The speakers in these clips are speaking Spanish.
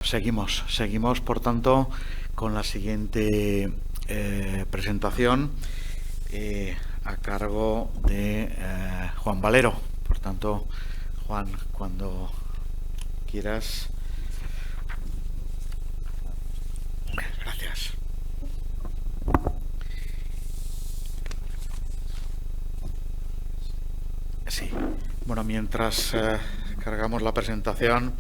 Seguimos, por tanto, con la siguiente presentación a cargo de Juan Valero. Por tanto, Juan, cuando quieras. Gracias. Sí. Bueno, mientras cargamos la presentación,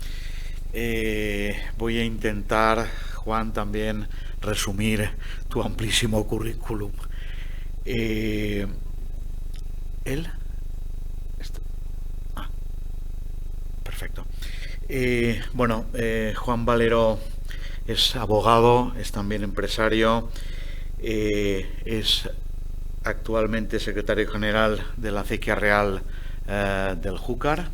voy a intentar, Juan, también resumir tu amplísimo currículum. Perfecto. Juan Valero es abogado, es también empresario, es actualmente secretario general de la Acequia Real del Júcar,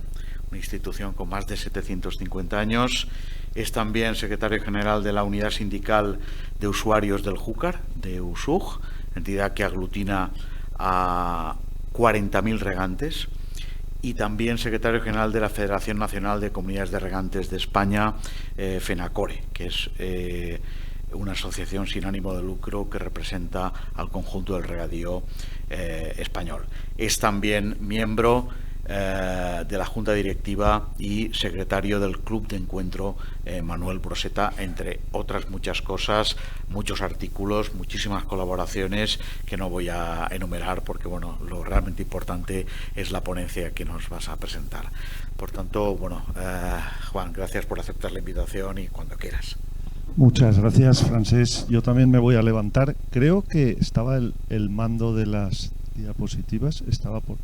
una institución con más de 750 años. Es también secretario general de la Unidad Sindical de Usuarios del Júcar, de USUG, entidad que aglutina a 40.000 regantes. Y también secretario general de la Federación Nacional de Comunidades de Regantes de España, FENACORE, que es una asociación sin ánimo de lucro que representa al conjunto del regadío español. Es también miembro de la Junta Directiva y secretario del Club de Encuentro Manuel Broseta, entre otras muchas cosas, muchos artículos, muchísimas colaboraciones que no voy a enumerar porque lo realmente importante es la ponencia que nos vas a presentar. Por tanto, Juan, gracias por aceptar la invitación y cuando quieras. Muchas gracias, Francés. Yo también me voy a levantar. Creo que estaba el mando de las diapositivas, estaba por...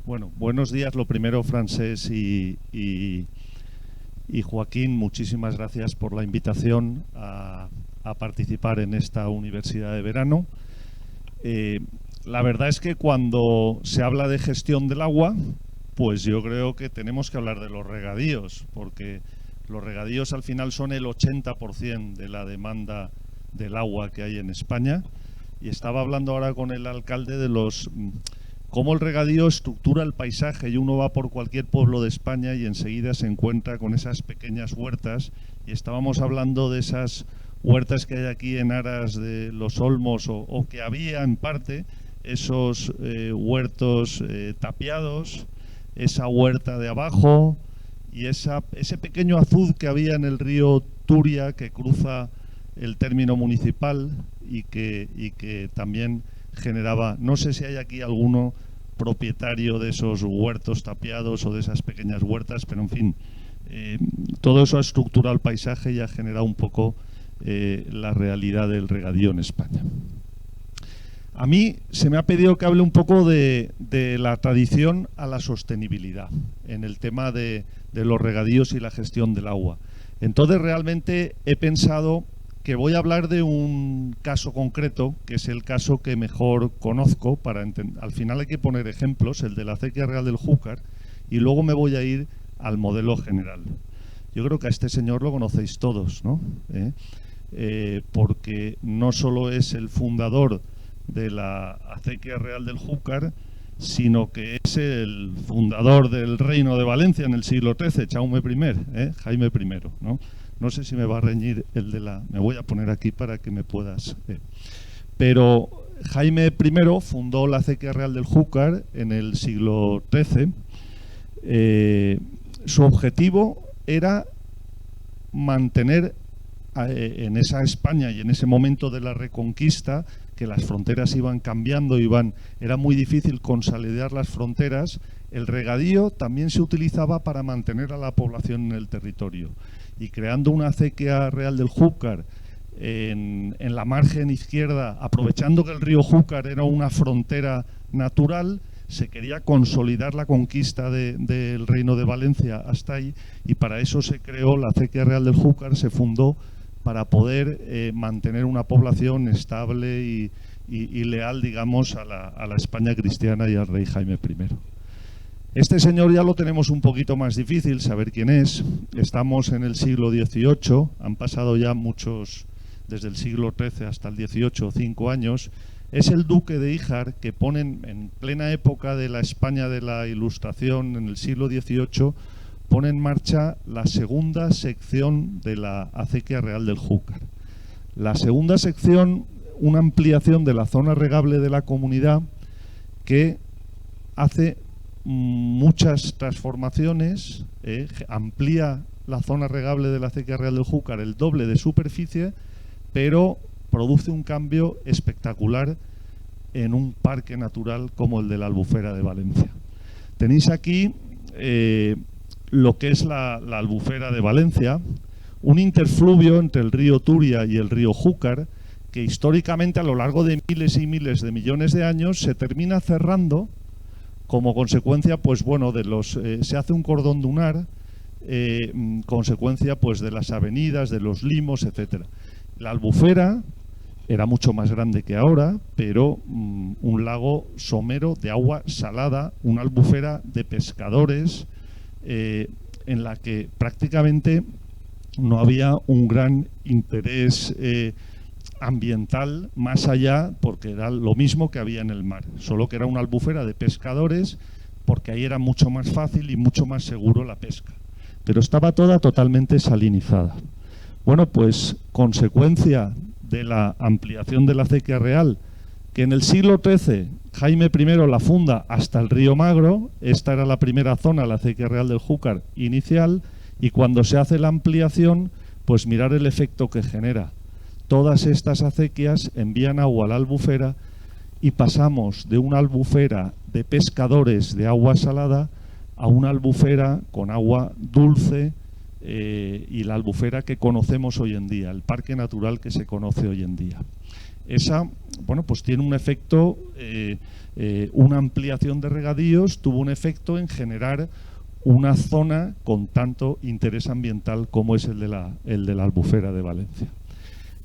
Bueno, buenos días. Lo primero, Francés y Joaquín, muchísimas gracias por la invitación a participar en esta universidad de verano. La verdad es que cuando se habla de gestión del agua, pues yo creo que tenemos que hablar de los regadíos, porque los regadíos al final son el 80% de la demanda del agua que hay en España. Y estaba hablando ahora con el alcalde de cómo el regadío estructura el paisaje, y uno va por cualquier pueblo de España y enseguida se encuentra con esas pequeñas huertas, y estábamos hablando de esas huertas que hay aquí en Aras de los Olmos, o que había en parte, esos huertos tapiados, esa huerta de abajo y ese pequeño azud que había en el río Turia, que cruza el término municipal y que también generaba, no sé si hay aquí alguno propietario de esos huertos tapiados o de esas pequeñas huertas, pero en fin, todo eso ha estructurado el paisaje y ha generado un poco la realidad del regadío en España. A mí se me ha pedido que hable un poco de la tradición a la sostenibilidad en el tema de los regadíos y la gestión del agua. Entonces realmente he pensado que voy a hablar de un caso concreto, que es el caso que mejor conozco para entender. Al final hay que poner ejemplos, el de la Acequia Real del Júcar, y luego me voy a ir al modelo general. Yo creo que a este señor lo conocéis todos, ¿no? Porque no solo es el fundador de la Acequia Real del Júcar, sino que es el fundador del Reino de Valencia en el siglo XIII, Jaume I, Jaime I, ¿no? No sé si me va a reñir el de la... Me voy a poner aquí para que me puedas... Pero Jaime I fundó la Acequia Real del Júcar en el siglo XIII. Su objetivo era mantener en esa España y en ese momento de la Reconquista, que las fronteras iban cambiando, era muy difícil consolidar las fronteras. El regadío también se utilizaba para mantener a la población en el territorio. Y creando una Acequia Real del Júcar en la margen izquierda, aprovechando que el río Júcar era una frontera natural, se quería consolidar la conquista del Reino de Valencia hasta ahí, y para eso se creó la Acequia Real del Júcar, se fundó para poder mantener una población estable y leal, digamos, a la España cristiana y al rey Jaime I. Este señor ya lo tenemos un poquito más difícil saber quién es. Estamos en el siglo XVIII, han pasado ya muchos, desde el siglo XIII hasta el XVIII, 5 años. Es el duque de Híjar, que pone en plena época de la España de la Ilustración, en el siglo XVIII, pone en marcha la segunda sección de la acequia real del Júcar. La segunda sección, una ampliación de la zona regable de la comunidad que hace muchas transformaciones, amplía la zona regable de la acequia real del Júcar el doble de superficie, pero produce un cambio espectacular en un parque natural como el de la Albufera de Valencia. Tenéis aquí lo que es la Albufera de Valencia, un interfluvio entre el río Turia y el río Júcar, que históricamente a lo largo de miles y miles de millones de años se termina cerrando como consecuencia, pues bueno, de los se hace un cordón dunar, consecuencia pues de las avenidas, de los limos, etcétera. La Albufera era mucho más grande que ahora, pero un lago somero de agua salada, una albufera de pescadores, en la que prácticamente no había un gran interés ambiental más allá, porque era lo mismo que había en el mar, solo que era una albufera de pescadores, porque ahí era mucho más fácil y mucho más seguro la pesca, pero estaba toda totalmente salinizada. Bueno, pues consecuencia de la ampliación de la acequia real, que en el siglo XIII Jaime I la funda hasta el río Magro. Esta era la primera zona, la acequia real del Júcar inicial, y cuando se hace la ampliación, pues mirar el efecto que genera. Todas estas acequias envían agua a la albufera y pasamos de una albufera de pescadores de agua salada a una albufera con agua dulce, y la albufera que conocemos hoy en día, el parque natural que se conoce hoy en día. Esa, bueno, pues tiene un efecto, una ampliación de regadíos tuvo un efecto en generar una zona con tanto interés ambiental como es el de la Albufera de Valencia.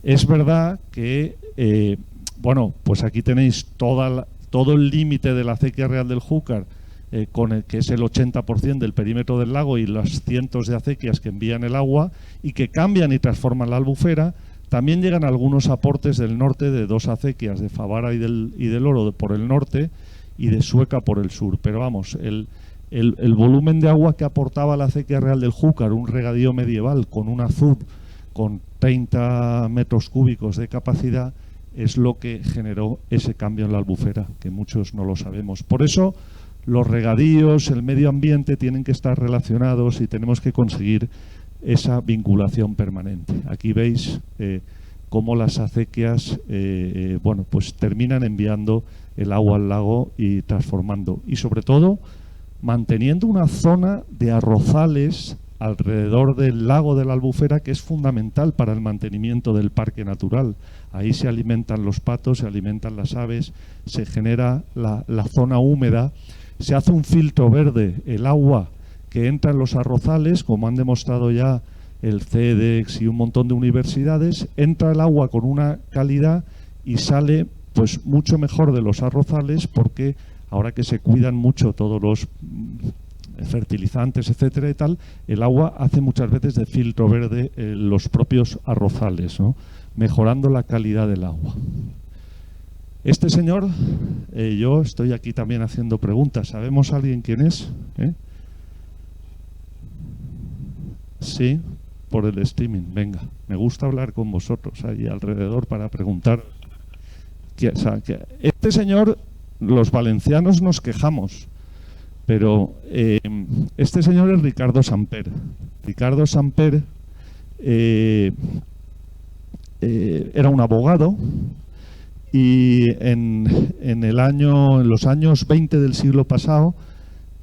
Es verdad que, bueno, pues aquí tenéis todo el límite de la acequia real del Júcar, que es el 80% del perímetro del lago, y las cientos de acequias que envían el agua y que cambian y transforman la albufera. También llegan algunos aportes del norte de 2 acequias, de Favara y del Oro por el norte y de Sueca por el sur. Pero vamos, el volumen de agua que aportaba la acequia real del Júcar, un regadío medieval con una ZUB con 30 metros cúbicos de capacidad, es lo que generó ese cambio en la albufera, que muchos no lo sabemos. Por eso los regadíos, el medio ambiente tienen que estar relacionados y tenemos que conseguir esa vinculación permanente. Aquí veis cómo las acequias bueno, pues terminan enviando el agua al lago y transformando, y sobre todo manteniendo una zona de arrozales alrededor del lago de la Albufera, que es fundamental para el mantenimiento del parque natural. Ahí se alimentan los patos, se alimentan las aves, se genera la zona húmeda, se hace un filtro verde, el agua que entra en los arrozales, como han demostrado ya el CEDEX y un montón de universidades, entra el agua con una calidad y sale pues mucho mejor de los arrozales, porque ahora que se cuidan mucho todos los fertilizantes, etcétera y tal, el agua hace muchas veces de filtro verde los propios arrozales, ¿no?, mejorando la calidad del agua. Este señor, yo estoy aquí también haciendo preguntas. ¿Sabemos alguien quién es? Sí, por el streaming. Venga, me gusta hablar con vosotros ahí alrededor para preguntar. Este señor, los valencianos nos quejamos, pero este señor es Ricardo Samper. Ricardo Samper era un abogado, y en los años 20 del siglo pasado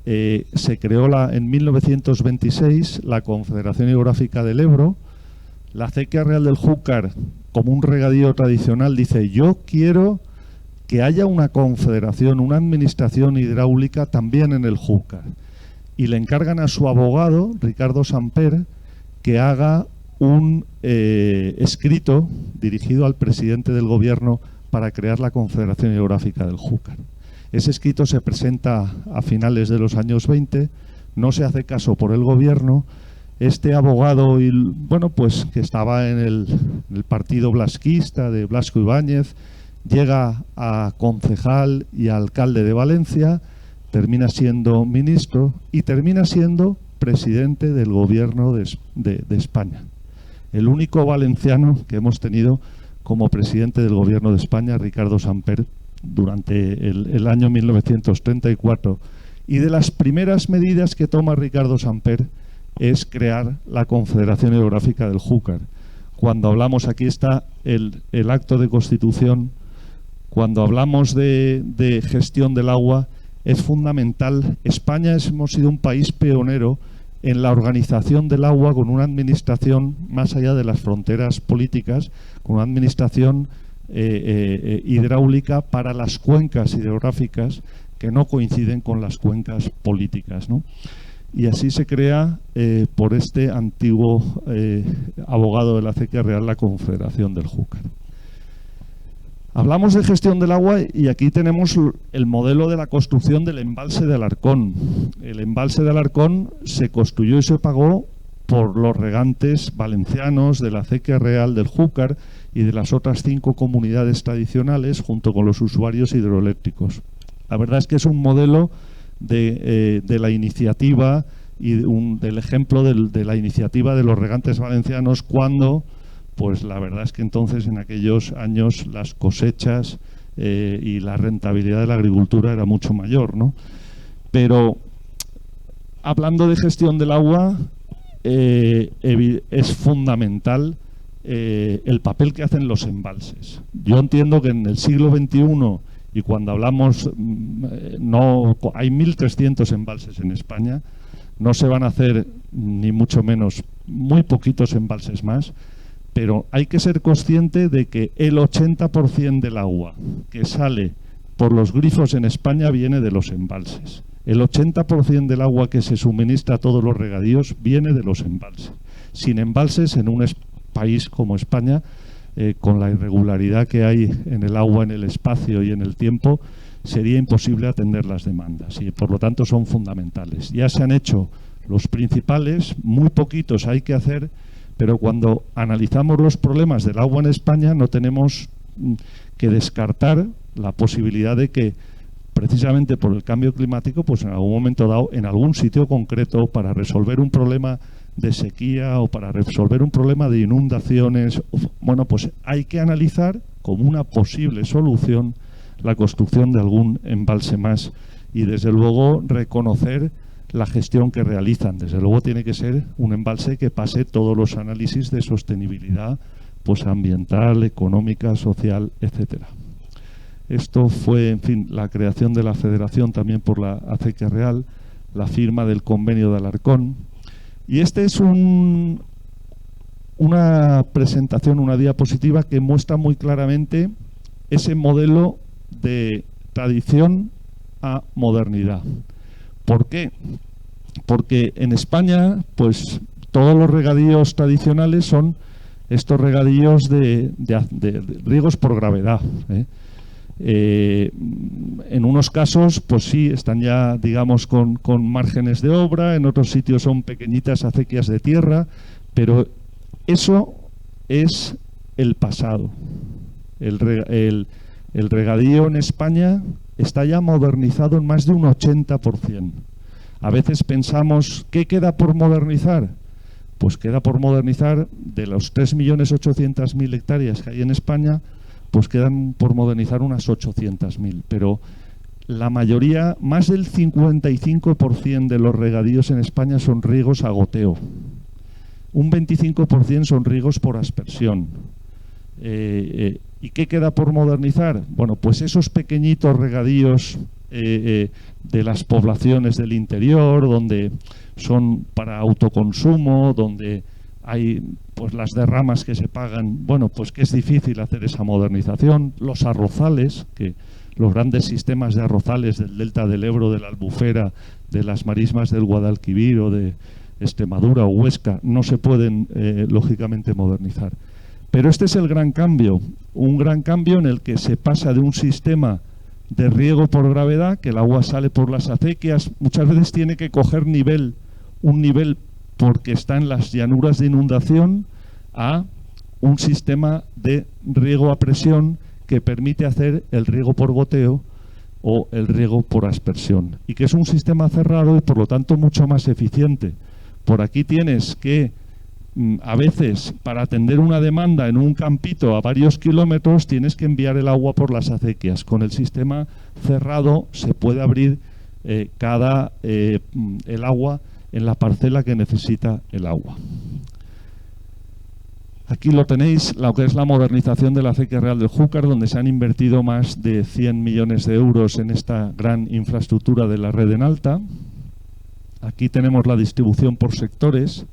se creó en 1926 la Confederación Hidrográfica del Ebro. La acequia real del Júcar, como un regadío tradicional, dice: yo quiero que haya una confederación, una administración hidráulica también en el Júcar. Y le encargan a su abogado, Ricardo Samper, que haga un escrito dirigido al presidente del gobierno para crear la Confederación Hidrográfica del Júcar. Ese escrito se presenta a finales de los años 20, no se hace caso por el gobierno. Este abogado, bueno, pues que estaba en el partido blasquista de Blasco Ibáñez, llega a concejal y a alcalde de Valencia, termina siendo ministro y termina siendo presidente del gobierno de España. El único valenciano que hemos tenido como presidente del gobierno de España, Ricardo Samper, durante el año 1934. Y de las primeras medidas que toma Ricardo Samper es crear la Confederación Hidrográfica del Júcar. Cuando hablamos, aquí está el acto de constitución, cuando hablamos de gestión del agua, es fundamental. España hemos sido un país pionero en la organización del agua, con una administración más allá de las fronteras políticas, con una administración hidráulica para las cuencas hidrográficas que no coinciden con las cuencas políticas, ¿no? Y así se crea por este antiguo abogado de la Acequia Real la Confederación del Júcar. Hablamos de gestión del agua y aquí tenemos el modelo de la construcción del embalse de Alarcón. El embalse de Alarcón se construyó y se pagó por los regantes valencianos de la Acequia Real del Júcar y de las otras 5 comunidades tradicionales, junto con los usuarios hidroeléctricos. La verdad es que es un modelo de la iniciativa y del ejemplo de la iniciativa de los regantes valencianos, cuando, pues la verdad es que entonces, en aquellos años, las cosechas y la rentabilidad de la agricultura era mucho mayor, ¿no? Pero, hablando de gestión del agua, es fundamental el papel que hacen los embalses. Yo entiendo que en el siglo XXI, y cuando hablamos, hay 1.300 embalses en España, no se van a hacer ni mucho menos, muy poquitos embalses más, pero hay que ser consciente de que el 80% del agua que sale por los grifos en España viene de los embalses. El 80% del agua que se suministra a todos los regadíos viene de los embalses. Sin embalses, en un país como España, con la irregularidad que hay en el agua, en el espacio y en el tiempo, sería imposible atender las demandas y por lo tanto son fundamentales. Ya se han hecho los principales, muy poquitos hay que hacer, pero cuando analizamos los problemas del agua en España no tenemos que descartar la posibilidad de que, precisamente por el cambio climático, pues en algún momento dado, en algún sitio concreto, para resolver un problema de sequía o para resolver un problema de inundaciones, bueno, pues hay que analizar como una posible solución la construcción de algún embalse más y desde luego reconocer la gestión que realizan. Desde luego tiene que ser un embalse que pase todos los análisis de sostenibilidad, pues ambiental, económica, social, etcétera. Esto fue, en fin, la creación de la federación también por la Acequia Real, la firma del convenio de Alarcón. Y este es una presentación, una diapositiva que muestra muy claramente ese modelo de tradición a modernidad. ¿Por qué? Porque en España, pues todos los regadíos tradicionales son estos regadíos de riegos por gravedad, en unos casos, pues sí, están ya, digamos, con márgenes de obra, en otros sitios son pequeñitas acequias de tierra, pero eso es el pasado. El regadío en España está ya modernizado en más de un 80%. A veces pensamos, ¿qué queda por modernizar? Pues queda por modernizar, de los 3.800.000 hectáreas que hay en España, pues quedan por modernizar unas 800.000, pero la mayoría, más del 55% de los regadíos en España son riegos a goteo. Un 25% son riegos por aspersión. ¿Y qué queda por modernizar? Bueno, pues esos pequeñitos regadíos de las poblaciones del interior, donde son para autoconsumo, donde hay pues las derramas que se pagan, bueno, pues que es difícil hacer esa modernización. Los arrozales, que los grandes sistemas de arrozales del delta del Ebro, de la Albufera, de las marismas del Guadalquivir o de Extremadura o Huesca, no se pueden lógicamente modernizar. Pero este es el gran cambio, un gran cambio en el que se pasa de un sistema de riego por gravedad, que el agua sale por las acequias, muchas veces tiene que coger un nivel porque está en las llanuras de inundación, a un sistema de riego a presión que permite hacer el riego por goteo o el riego por aspersión, y que es un sistema cerrado y por lo tanto mucho más eficiente. Por aquí tienes que a veces, para atender una demanda en un campito a varios kilómetros, tienes que enviar el agua por las acequias. Con el sistema cerrado se puede abrir el agua en la parcela que necesita el agua. Aquí lo tenéis, lo que es la modernización de la acequia real del Júcar, donde se han invertido más de 100 millones de euros en esta gran infraestructura de la red en alta. Aquí tenemos la distribución por sectores,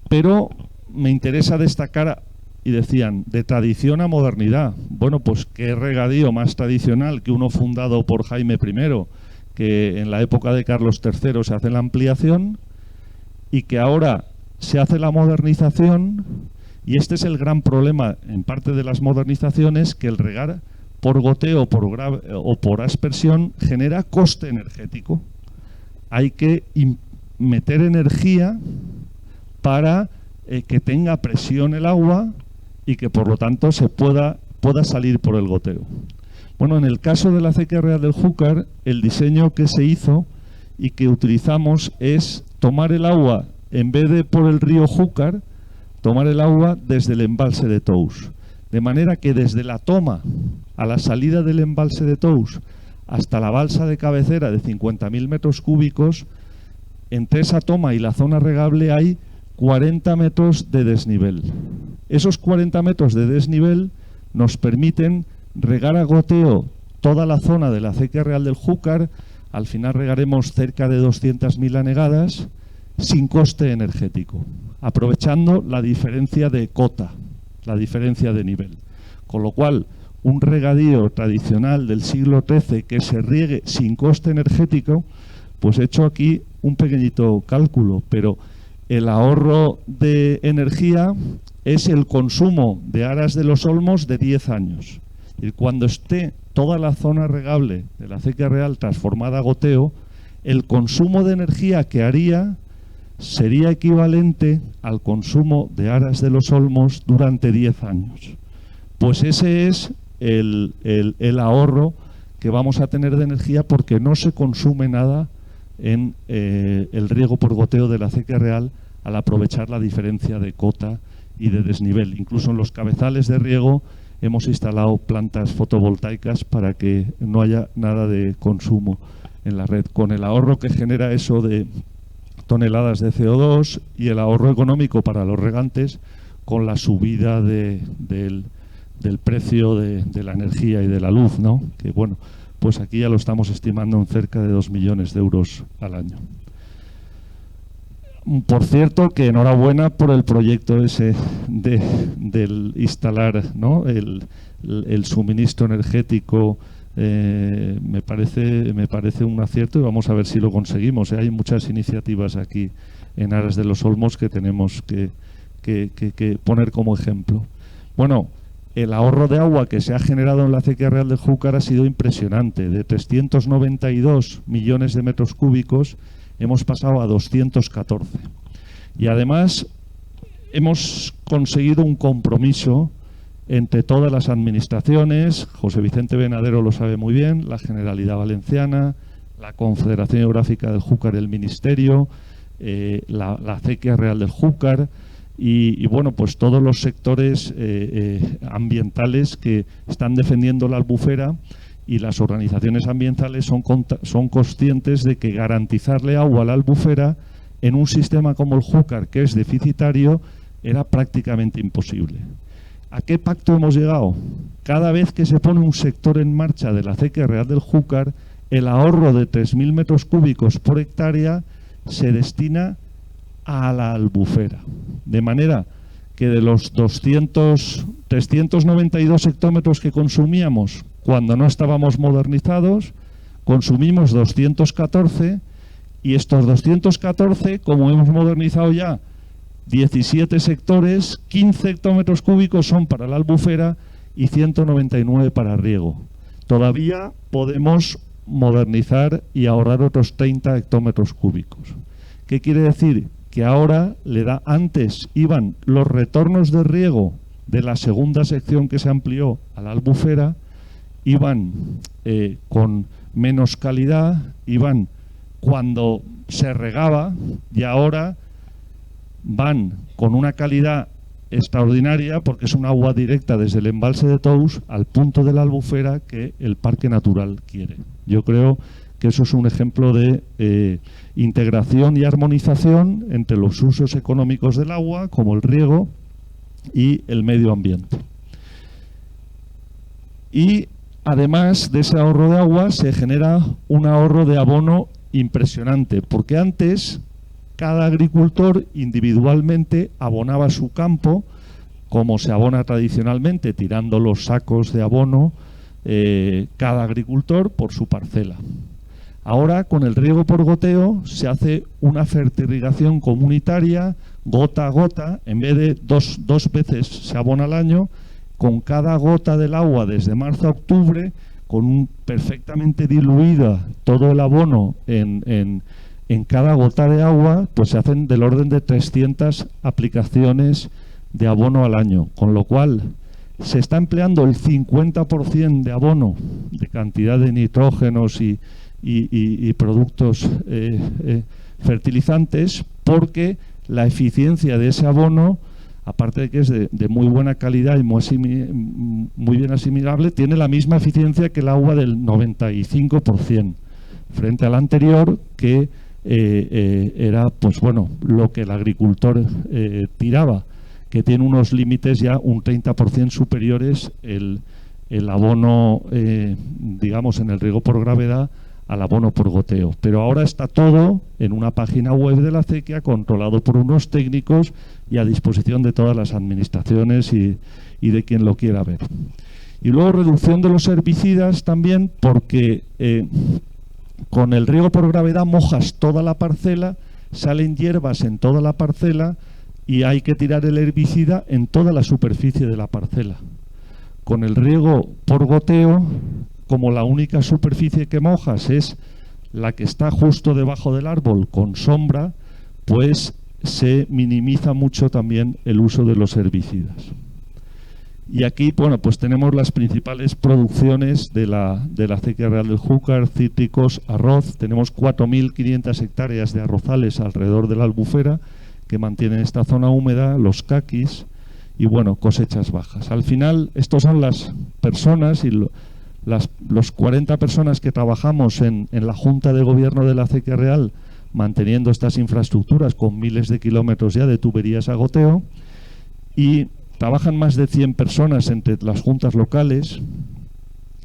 pero me interesa destacar, y decían, de tradición a modernidad. Bueno, pues qué regadío más tradicional que uno fundado por Jaime I, que en la época de Carlos III se hace la ampliación y que ahora se hace la modernización. Y este es el gran problema, en parte de las modernizaciones, que el regar por goteo o por aspersión genera coste energético. Hay que meter energía para que tenga presión el agua y que por lo tanto se pueda salir por el goteo. Bueno, en el caso de la acequia real del Júcar, el diseño que se hizo y que utilizamos es tomar el agua, en vez de por el río Júcar, tomar el agua desde el embalse de Tous. De manera que desde la toma a la salida del embalse de Tous hasta la balsa de cabecera de 50.000 metros cúbicos, entre esa toma y la zona regable hay 40 metros de desnivel. Esos 40 metros de desnivel nos permiten regar a goteo toda la zona de la acequia real del Júcar. Al final regaremos cerca de 200.000 anegadas sin coste energético, aprovechando la diferencia de cota, la diferencia de nivel. Con lo cual, un regadío tradicional del siglo XIII que se riegue sin coste energético, pues he hecho aquí un pequeñito cálculo, pero el ahorro de energía es el consumo de Aras de los Olmos de 10 años. Y cuando esté toda la zona regable de la acequia real transformada a goteo, el consumo de energía que haría sería equivalente al consumo de Aras de los Olmos durante 10 años. Pues ese es el ahorro que vamos a tener de energía, porque no se consume nada en el riego por goteo de la acequia real al aprovechar la diferencia de cota y de desnivel. Incluso en los cabezales de riego hemos instalado plantas fotovoltaicas para que no haya nada de consumo en la red, con el ahorro que genera eso de toneladas de CO2 y el ahorro económico para los regantes con la subida del precio de la energía y de la luz, ¿no? Que bueno, pues aquí ya lo estamos estimando en cerca de 2 millones de euros al año. Por cierto, que enhorabuena por el proyecto ese del instalar, ¿no?, el suministro energético. Me parece un acierto y vamos a ver si lo conseguimos. Hay muchas iniciativas aquí en Aras de los Olmos que tenemos que poner como ejemplo. Bueno, el ahorro de agua que se ha generado en la acequia real del Júcar ha sido impresionante. De 392 millones de metros cúbicos hemos pasado a 214. Y además hemos conseguido un compromiso entre todas las administraciones. José Vicente Benadero lo sabe muy bien, la Generalidad Valenciana, la Confederación Geográfica del Júcar, el Ministerio, la acequia real del Júcar y bueno, pues todos los sectores ambientales que están defendiendo la albufera, y las organizaciones ambientales son conscientes de que garantizarle agua a la albufera en un sistema como el Júcar, que es deficitario, era prácticamente imposible. ¿A qué pacto hemos llegado? Cada vez que se pone un sector en marcha de la acequia real del Júcar, el ahorro de 3.000 metros cúbicos por hectárea se destina a la albufera. De manera que de los 392 hectómetros que consumíamos cuando no estábamos modernizados, consumimos 214, y estos 214, como hemos modernizado ya 17 sectores, 15 hectómetros cúbicos son para la albufera y 199 para riego. todavía podemos modernizar y ahorrar otros 30 hectómetros cúbicos. ¿Qué quiere decir? Que ahora antes iban los retornos de riego de la segunda sección que se amplió a la Albufera, iban con menos calidad, iban cuando se regaba, y ahora van con una calidad extraordinaria porque es un agua directa desde el embalse de Tous al punto de la Albufera que el Parque Natural quiere. Yo creo que eso es un ejemplo de integración y armonización entre los usos económicos del agua, como el riego, y el medio ambiente. Y además de ese ahorro de agua se genera un ahorro de abono impresionante, porque antes cada agricultor individualmente abonaba su campo como se abona tradicionalmente, tirando los sacos de abono cada agricultor por su parcela. Ahora, con el riego por goteo, se hace una fertirrigación comunitaria, gota a gota, en vez de dos veces se abona al año, con cada gota del agua desde marzo a octubre, perfectamente diluida todo el abono en cada gota de agua, pues se hacen del orden de 300 aplicaciones de abono al año, con lo cual se está empleando el 50% de abono, de cantidad de nitrógenos y productos fertilizantes, porque la eficiencia de ese abono, aparte de que es de muy buena calidad y muy bien asimilable, tiene la misma eficiencia que el agua del 95%, frente al anterior que era, pues bueno, lo que el agricultor tiraba, que tiene unos límites ya un 30% superiores el abono, digamos, en el riego por gravedad al abono por goteo. Pero ahora está todo en una página web de la acequia, controlado por unos técnicos y a disposición de todas las administraciones y de quien lo quiera ver. Y luego reducción de los herbicidas también, porque con el riego por gravedad mojas toda la parcela, salen hierbas en toda la parcela y hay que tirar el herbicida en toda la superficie de la parcela. Con el riego por goteo, como la única superficie que mojas es la que está justo debajo del árbol con sombra, pues se minimiza mucho también el uso de los herbicidas. Y aquí, bueno, pues tenemos las principales producciones de la acequia real del Júcar: cítricos, arroz. Tenemos 4.500 hectáreas de arrozales alrededor de la Albufera que mantienen esta zona húmeda, los caquis y, bueno, cosechas bajas. Al final, estos son las personas y los 40 personas que trabajamos en la Junta de Gobierno de la acequia real, manteniendo estas infraestructuras con miles de kilómetros ya de tuberías a goteo, y trabajan más de 100 personas entre las juntas locales.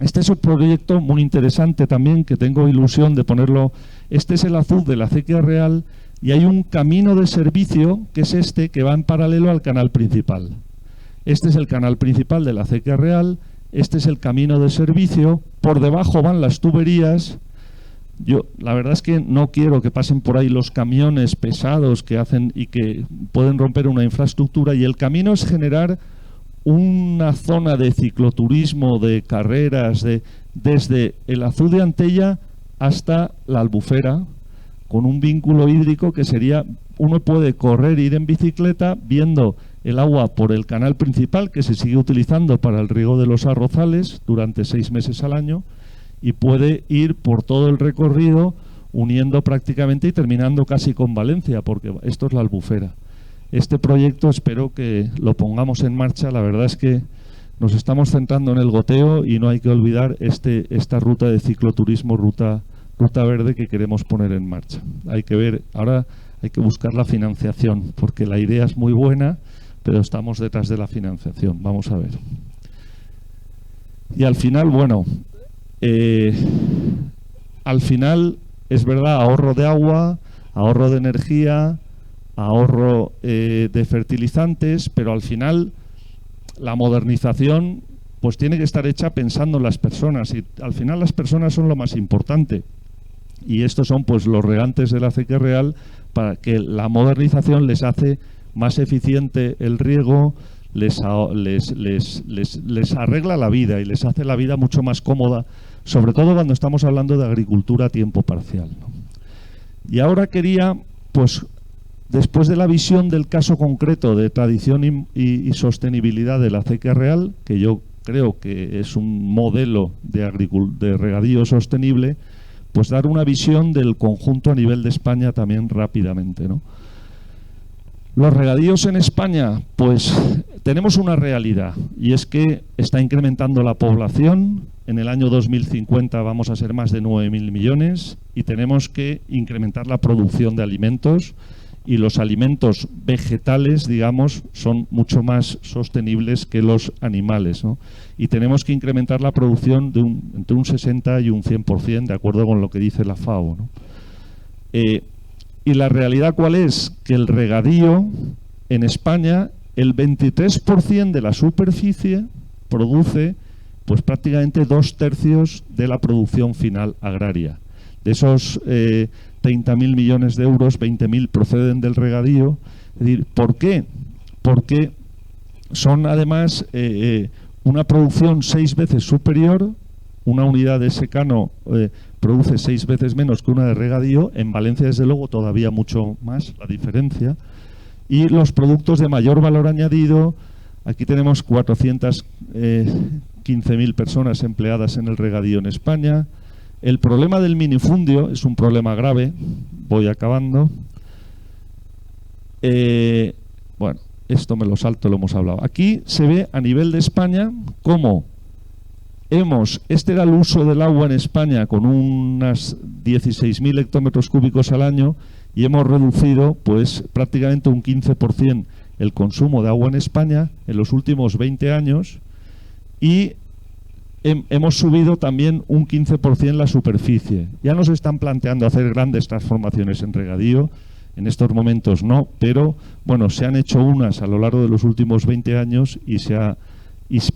Este es un proyecto muy interesante también, que tengo ilusión de ponerlo. Este es el azul de la acequia real y hay un camino de servicio, que es este, que va en paralelo al canal principal. Este es el canal principal de la acequia real. Este es el camino de servicio, por debajo van las tuberías. Yo la verdad es que no quiero que pasen por ahí los camiones pesados que hacen y que pueden romper una infraestructura, y el camino es generar una zona de cicloturismo, de carreras, desde el Azul de Antella hasta la Albufera, con un vínculo hídrico que sería, uno puede correr e ir en bicicleta viendo el agua por el canal principal, que se sigue utilizando para el riego de los arrozales durante 6 meses al año, y puede ir por todo el recorrido uniendo prácticamente y terminando casi con Valencia, porque esto es la Albufera. Este proyecto espero que lo pongamos en marcha. La verdad es que nos estamos centrando en el goteo y no hay que olvidar esta ruta de cicloturismo, ruta verde, que queremos poner en marcha. Hay que ver, ahora hay que buscar la financiación, porque la idea es muy buena, pero estamos detrás de la financiación. Vamos a ver. Y al final, bueno, al final es verdad, ahorro de agua, ahorro de energía, ahorro de fertilizantes, pero al final la modernización pues tiene que estar hecha pensando en las personas, y al final las personas son lo más importante, y estos son pues los regantes de la acequia real, para que la modernización les hace más eficiente el riego, les arregla la vida y les hace la vida mucho más cómoda, sobre todo cuando estamos hablando de agricultura a tiempo parcial, ¿no? Y ahora quería, pues, después de la visión del caso concreto de tradición y sostenibilidad de la acequia real, que yo creo que es un modelo de regadío sostenible, pues dar una visión del conjunto a nivel de España también rápidamente, ¿no? Los regadíos en España, pues tenemos una realidad, y es que está incrementando la población. En el año 2050 vamos a ser más de 9.000 millones y tenemos que incrementar la producción de alimentos, y los alimentos vegetales, digamos, son mucho más sostenibles que los animales, ¿no? Y tenemos que incrementar la producción de entre un 60 y un 100%, de acuerdo con lo que dice la FAO, ¿no? Y la realidad, ¿cuál es? Que el regadío en España, el 23% de la superficie produce pues prácticamente 2/3 de la producción final agraria. De esos 30.000 millones de euros, 20.000 proceden del regadío. Es decir, ¿por qué? Porque son además una producción 6 veces superior. Una unidad de secano produce 6 veces menos que una de regadío. En Valencia, desde luego, todavía mucho más la diferencia. Y los productos de mayor valor añadido, aquí tenemos 415.000 personas empleadas en el regadío en España. El problema del minifundio es un problema grave. Voy acabando. Bueno, esto me lo salto, lo hemos hablado. Aquí se ve a nivel de España cómo este era el uso del agua en España con unas 16.000 hectómetros cúbicos al año, y hemos reducido pues prácticamente un 15% el consumo de agua en España en los últimos 20 años, y hemos subido también un 15% la superficie. Ya nos están planteando hacer grandes transformaciones en regadío. En estos momentos no, pero bueno, se han hecho unas a lo largo de los últimos 20 años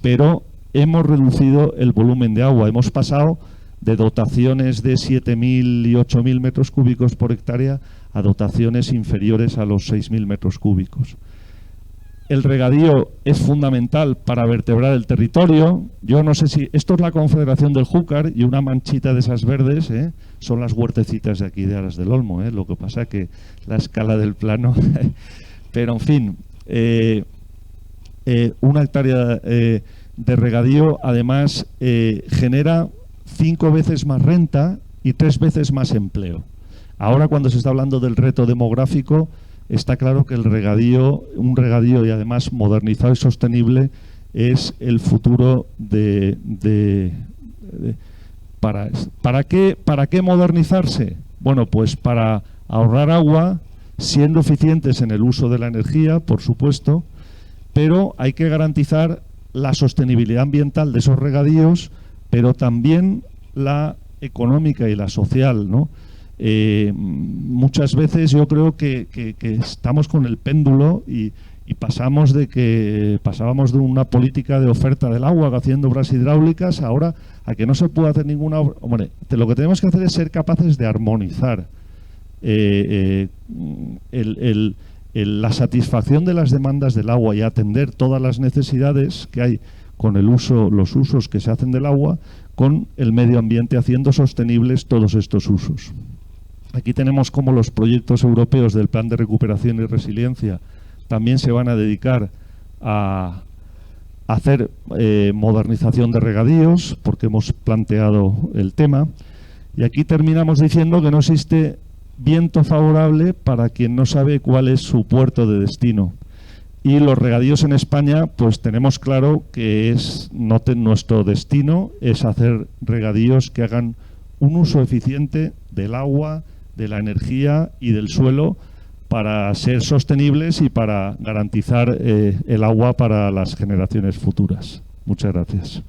pero hemos reducido el volumen de agua. Hemos pasado de dotaciones de 7.000 y 8.000 metros cúbicos por hectárea a dotaciones inferiores a los 6.000 metros cúbicos. El regadío es fundamental para vertebrar el territorio. Yo no sé si... Esto es la Confederación del Júcar, y una manchita de esas verdes son las huertecitas de aquí de Aras del Olmo. Lo que pasa es que la escala del plano... Pero, en fin, una hectárea de regadío, además, genera 5 veces más renta y 3 veces más empleo. Ahora, cuando se está hablando del reto demográfico, está claro que un regadío y además modernizado y sostenible es el futuro ¿Para qué modernizarse? Bueno, pues para ahorrar agua, siendo eficientes en el uso de la energía, por supuesto, pero hay que garantizar la sostenibilidad ambiental de esos regadíos, pero también la económica y la social, ¿no? Muchas veces yo creo que estamos con el péndulo y pasábamos de una política de oferta del agua haciendo obras hidráulicas ahora a que no se puede hacer ninguna obra. Hombre, lo que tenemos que hacer es ser capaces de armonizar la satisfacción de las demandas del agua y atender todas las necesidades que hay con los usos que se hacen del agua, con el medio ambiente, haciendo sostenibles todos estos usos. Aquí tenemos cómo los proyectos europeos del Plan de Recuperación y Resiliencia también se van a dedicar a hacer modernización de regadíos, porque hemos planteado el tema. Y aquí terminamos diciendo que no existe viento favorable para quien no sabe cuál es su puerto de destino. Y los regadíos en España, pues tenemos claro que nuestro destino es hacer regadíos que hagan un uso eficiente del agua, de la energía y del suelo, para ser sostenibles y para garantizar el agua para las generaciones futuras. Muchas gracias.